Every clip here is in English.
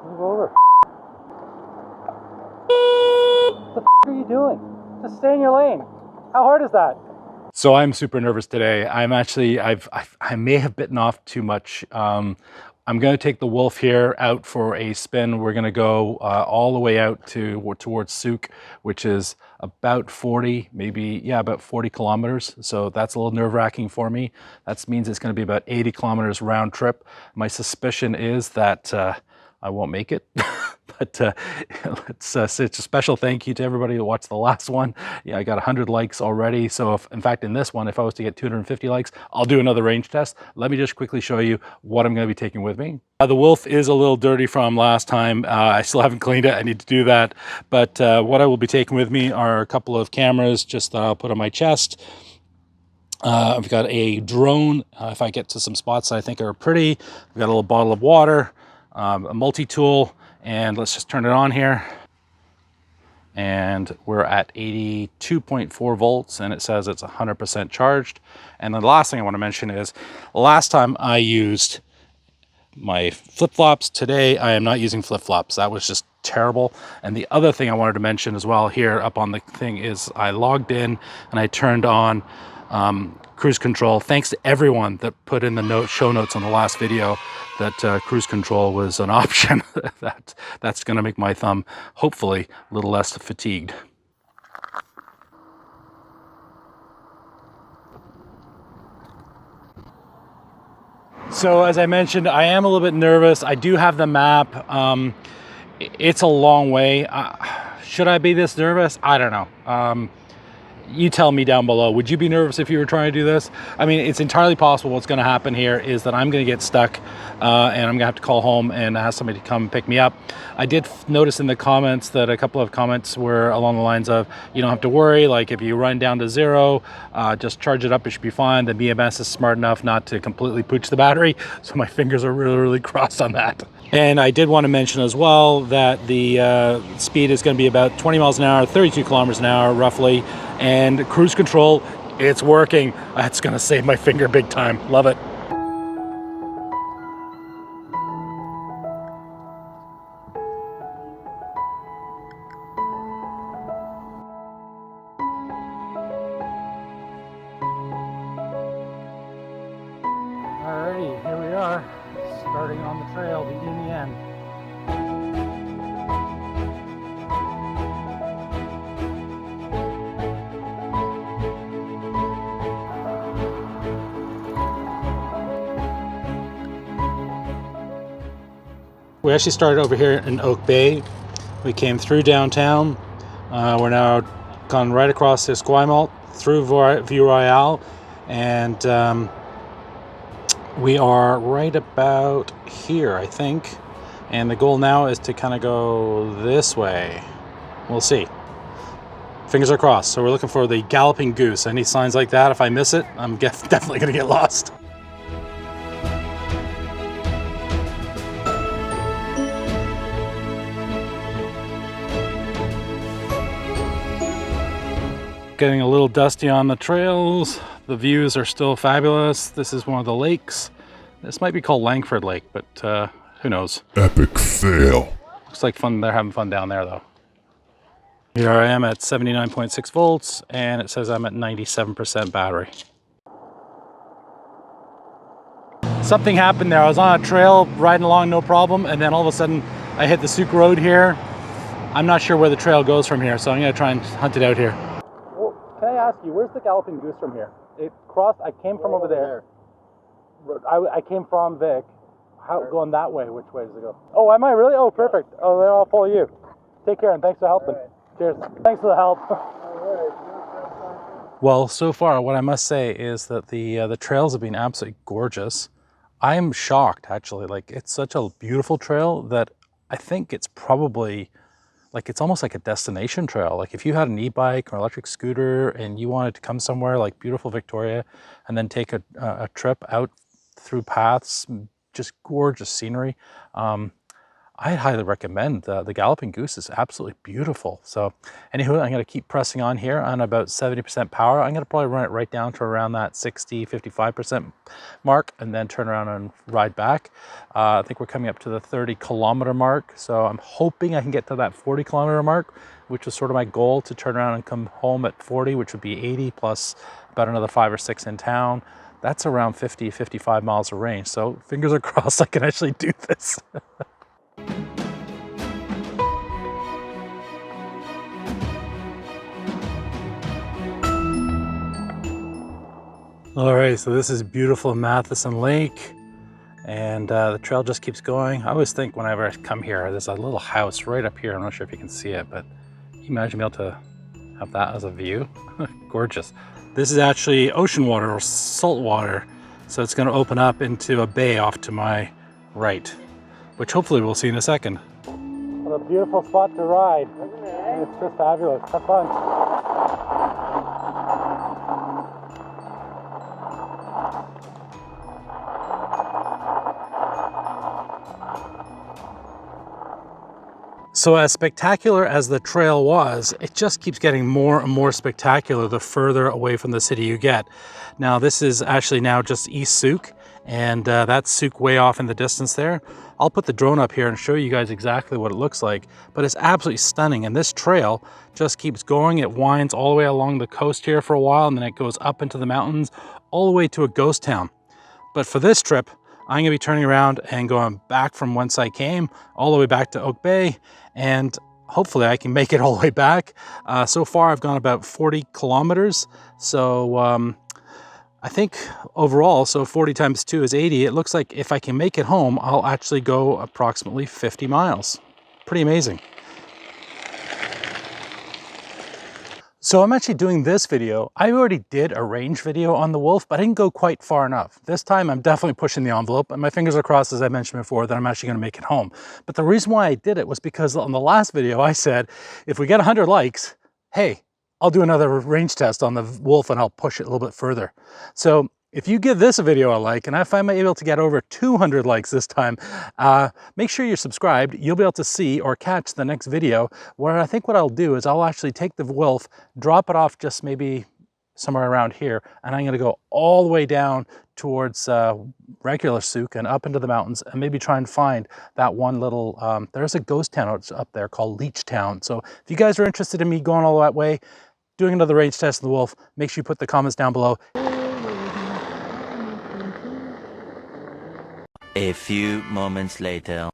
Move over. What the are you doing? Just stay in your lane. How hard is that? So I'm super nervous today. I'm actually, I may have bitten off too much. I'm going to take the Wolf here out for a spin. We're going to go all the way out towards Sooke, which is about 40, maybe, yeah, about 40 kilometers. So that's a little nerve-wracking for me. That means it's going to be about 80 kilometers round trip. My suspicion is that I won't make it. But let's say it's a special thank you to everybody who watched the last one. Yeah, I got 100 likes already. So if, in fact, in this one, if I was to get 250 likes, I'll do another range test. Let me just quickly show you what I'm going to be taking with me. The Wolf is a little dirty from last time. I still haven't cleaned it. I need to do that. But what I will be taking with me are a couple of cameras just that I'll put on my chest. I've got a drone if I get to some spots that I think are pretty. I've got a little bottle of water, a multi-tool, and let's just turn it on here. And we're at 82.4 volts and it says it's 100% charged. And the last thing I want to mention is last time I used my flip-flops. Today I am not using flip-flops. That was just terrible. And the other thing I wanted to mention as well here up on the thing is I logged in and I turned on cruise control. Thanks to everyone that put in the show notes on the last video that cruise control was an option. That's going to make my thumb hopefully a little less fatigued. So as I mentioned, I am a little bit nervous. I do have the map. It's a long way. Should I be this nervous? I don't know. You tell me down below. Would you be nervous if you were trying to do this? I mean, it's entirely possible what's going to happen here is that I'm going to get stuck and I'm going to have to call home and ask somebody to come pick me up. I did notice in the comments that a couple of comments were along the lines of, you don't have to worry, like if you run down to zero, just charge it up, it should be fine. The BMS is smart enough not to completely pooch the battery. So my fingers are really, really crossed on that. And I did want to mention as well that the speed is going to be about 20 miles an hour, 32 kilometers an hour roughly. And cruise control, it's working. That's going to save my finger big time. Love it. Alrighty, here we are, starting on the trail, the end. We actually started over here in Oak Bay. We came through downtown. We're now gone right across this Esquimalt through View Royale, and we are right about here, I think. And the goal now is to kind of go this way. We'll see. Fingers are crossed. So we're looking for the Galloping Goose. Any signs like that? If I miss it, I'm definitely going to get lost. Getting a little dusty on the trails. The views are still fabulous. This is one of the lakes. This might be called Langford Lake, but who knows? Epic fail. Looks like fun. They're having fun down there though. Here I am at 79.6 volts and it says I'm at 97% battery. Something happened there. I was on a trail riding along no problem, and then all of a sudden I hit the Sooke Road here. I'm not sure where the trail goes from here, so I'm going to try and hunt it out here. Can I ask you, where's the Galloping Goose from here? It crossed, I came from over there. I came from Vic. Going that way, which way does it go? Oh, am I really? Oh, perfect. Oh, then I'll follow you. Take care and thanks for helping. Cheers. Thanks for the help. Well, so far, what I must say is that the trails have been absolutely gorgeous. I'm shocked, actually. Like, it's such a beautiful trail that I think it's probably, like, it's almost like a destination trail. Like, if you had an e-bike or electric scooter and you wanted to come somewhere like beautiful Victoria and then take a trip out through paths, just gorgeous scenery. I highly recommend the Galloping Goose is absolutely beautiful. So anywho, I'm going to keep pressing on here on about 70% power. I'm going to probably run it right down to around that 60-55% mark and then turn around and ride back. I think we're coming up to the 30-kilometer mark. So I'm hoping I can get to that 40-kilometer mark, which was sort of my goal, to turn around and come home at 40, which would be 80 plus about another 5 or 6 in town. That's around 50-55 miles of range. So fingers are crossed I can actually do this. All right, so this is beautiful Matheson Lake, and the trail just keeps going. I always think whenever I come here, there's a little house right up here. I'm not sure if you can see it, but can you imagine being able to have that as a view? Gorgeous. This is actually ocean water or salt water, so it's going to open up into a bay off to my right, which hopefully we'll see in a second. What a beautiful spot to ride. It's just fabulous. Have fun. So as spectacular as the trail was, it just keeps getting more and more spectacular the further away from the city you get. Now this is actually now just East Sooke, and that's Sooke way off in the distance there. I'll put the drone up here and show you guys exactly what it looks like, but it's absolutely stunning. And this trail just keeps going. It winds all the way along the coast here for a while, and then it goes up into the mountains all the way to a ghost town. But for this trip, I'm gonna be turning around and going back from whence I came, all the way back to Oak Bay, and hopefully I can make it all the way back. So far I've gone about 40 kilometers. So I think overall, so 40 times 2 is 80. It looks like if I can make it home, I'll actually go approximately 50 miles. Pretty amazing. So I'm actually doing this video. I already did a range video on the wolf, but I didn't go quite far enough. This time I'm definitely pushing the envelope, and my fingers are crossed, as I mentioned before, that I'm actually gonna make it home. But the reason why I did it was because on the last video I said, if we get 100 likes, hey, I'll do another range test on the wolf and I'll push it a little bit further. So if you give this a video a like, and if I'm able to get over 200 likes this time, make sure you're subscribed. You'll be able to see or catch the next video, where I think what I'll do is I'll actually take the wolf, drop it off just maybe somewhere around here, and I'm gonna go all the way down towards regular Sooke and up into the mountains, and maybe try and find that one little, there's a ghost town up there called Leech Town. So if you guys are interested in me going all that way, doing another range test of the wolf, make sure you put the comments down below. A few moments later.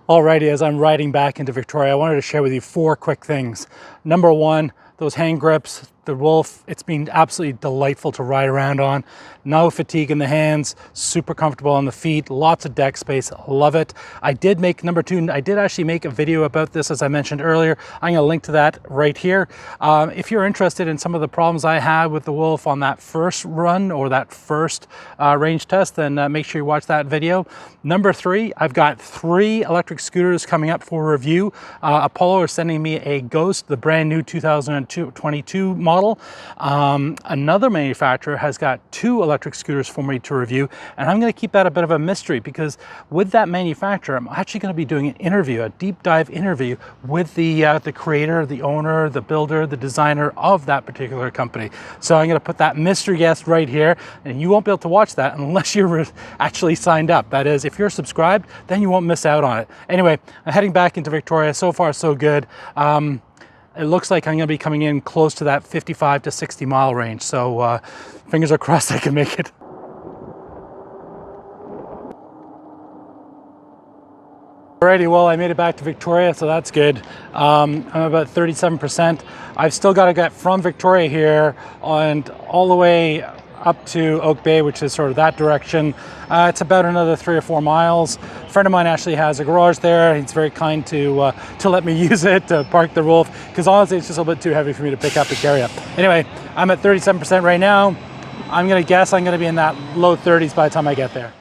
Alrighty, as I'm riding back into Victoria, I wanted to share with you 4 quick things. Number 1, those hand grips, the wolf, it's been absolutely delightful to ride around on. No fatigue in the hands, super comfortable on the feet, lots of deck space, love it. I did make, number 2, I did actually make a video about this, as I mentioned earlier. I'm gonna link to that right here. If you're interested in some of the problems I had with the wolf on that first run or that first range test, then make sure you watch that video. Number 3, I've got 3 electric scooters coming up for review. Apollo is sending me a Ghost, the brand new 2022 model. Another manufacturer has got 2 electric scooters for me to review, and I'm going to keep that a bit of a mystery, because with that manufacturer, I'm actually going to be doing an interview, a deep dive interview with the creator, the owner, the builder, the designer of that particular company. So I'm going to put that mystery guest right here, and you won't be able to watch that unless you're actually signed up. That is, if you're subscribed, then you won't miss out on it. Anyway, I'm heading back into Victoria. So far, so good. It looks like I'm going to be coming in close to that 55 to 60 mile range. So fingers are crossed I can make it. Alrighty, well, I made it back to Victoria, so that's good. I'm about 37%. I've still got to get from Victoria here and all the way up to Oak Bay, which is sort of that direction. It's about another 3 or 4 miles. A friend of mine actually has a garage there. He's very kind to let me use it to park the wolf, because honestly it's just a little bit too heavy for me to pick up and carry up. Anyway, I'm at 37% right now. I'm gonna guess I'm gonna be in that low 30s by the time I get there.